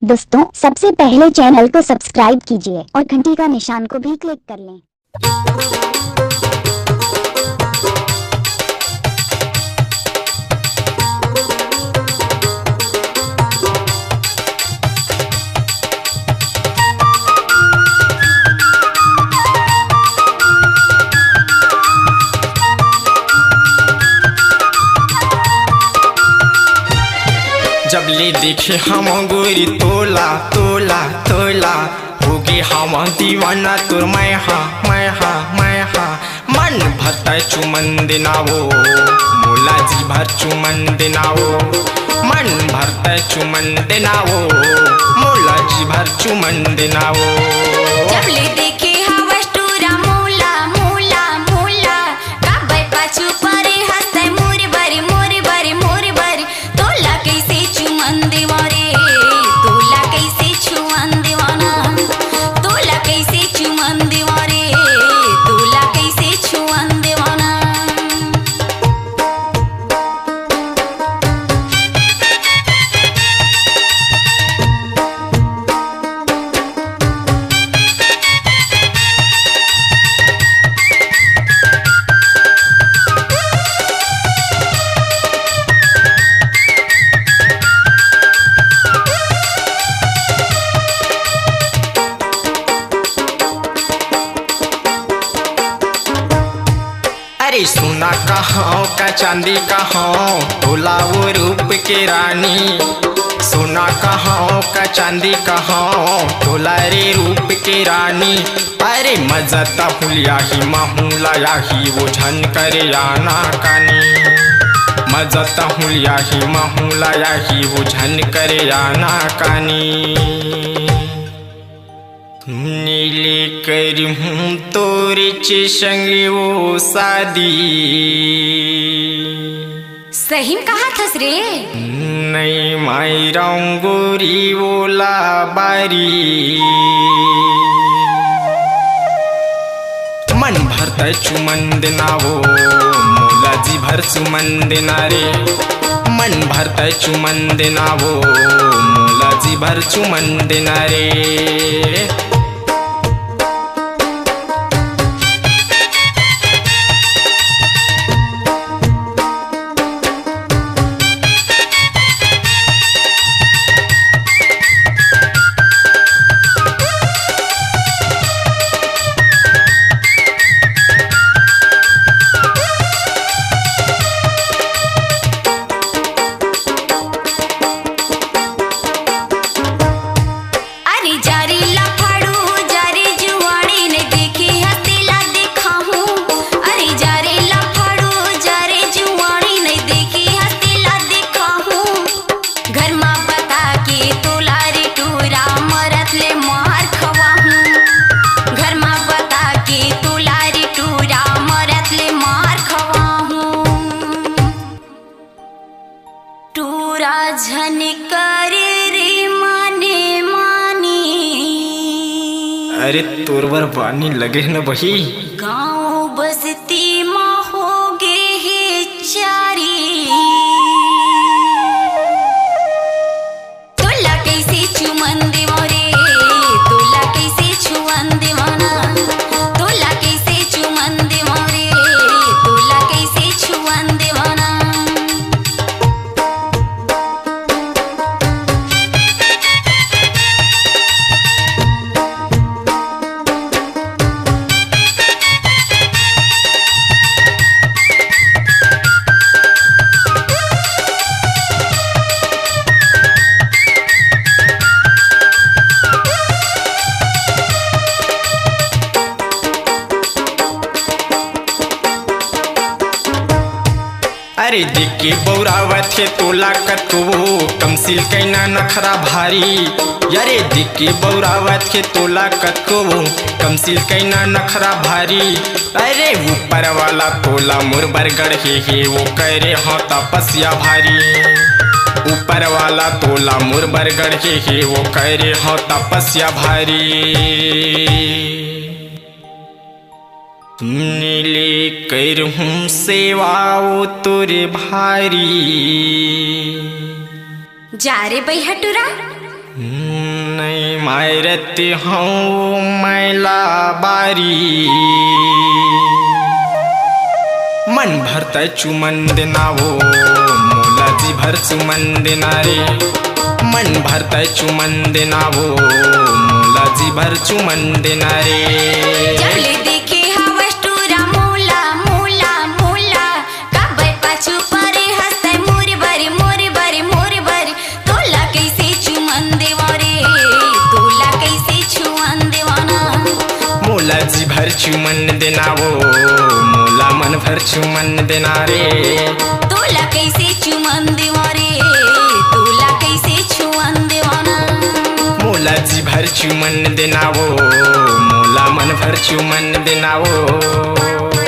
दोस्तों सबसे पहले चैनल को सब्सक्राइब कीजिए और घंटी का निशान को भी क्लिक कर लें। जब ले देखे हम गोरी तोला तोला तोला होगे हम दीवाना तुर मैं हा मन भरता चुमन दिनावो मोला जी भर चुमन दिनावो मन भरता चुमन दिनावो मोला जी भर चुमन दिनावो। जब ले देखे हवस टूरा मोला मोला मोला काबे पाछू परे हंसते मोर बरे तोला कैसे चुमन देवारे तोला कैसे चुमन देवाना तोला कैसे चुमन देवारे तोला कैसे चुमन देवाना। अरे सोना कहाँ का चांदी कहाँ तोला वो रूप के रानी सोना कहाँ का चांदी कहाँ तोला रे रूप के रानी। अरे मजता हुलिया ही माहूला या ही वो झन करे आना कानी मजता हुलिया ही माहूला या ही वो झन करे आना कानी। नीले कर हूँ तोरे संग वो शादी सही में कहा थस रे नहीं माई गोरी बोला बारी मन भरता चुमन दिनावो मोला जी भर चुमन दिना रे मन भरता चुमन दिनावो मोला जी भर चुमन दिना रे। झन करे रे माने मानी अरे तोरवर पानी लगे न बही गाँव बसती माँ हो गे हे चारी तोला कैसे चुमन देवारे तोला कैसे चुमन देवाना तोला कैसे चुमन देवारे तोला कैसे चुमन देवाना। अरे दिक्की बौरावत है तोला कतो कमसिल कैना नखरा भारी यारे दिक्की बौरावत है तोला कतो कमसिल कैना नखरा भारी। अरे ऊपर वाला तोला मुरबरगढ़ हे वो करे हाँ तपस्या भारी ऊपर वाला तोला मुरबरगढ़ हे वो करे हाँ तपस्या भारी। नीले कर हूँ सेवाओ तुरे भारी जा रे बैहटुरा नहीं मारती हूँ मैला बारी मन भरता चुमन देना वो मोला जी भर चुमन देना रे मन भरता चुमन देना वो मोला जी भर चुमन देना रे जब ले देखे हवस टूरा मूला मूला मूला कबै पाछू परे हंसै मोर बर तोला कैसे चुमन देवा रे तोला कैसे छुअन देवाना मोला जी भर चुमन देना वो मोला मन भर चुमन देना रे तोला कैसे चुमन देवा रे तोला कैसे छुअन देवाना मोला जी भर चुमन देना वो मोला मन भर चुमन देना वो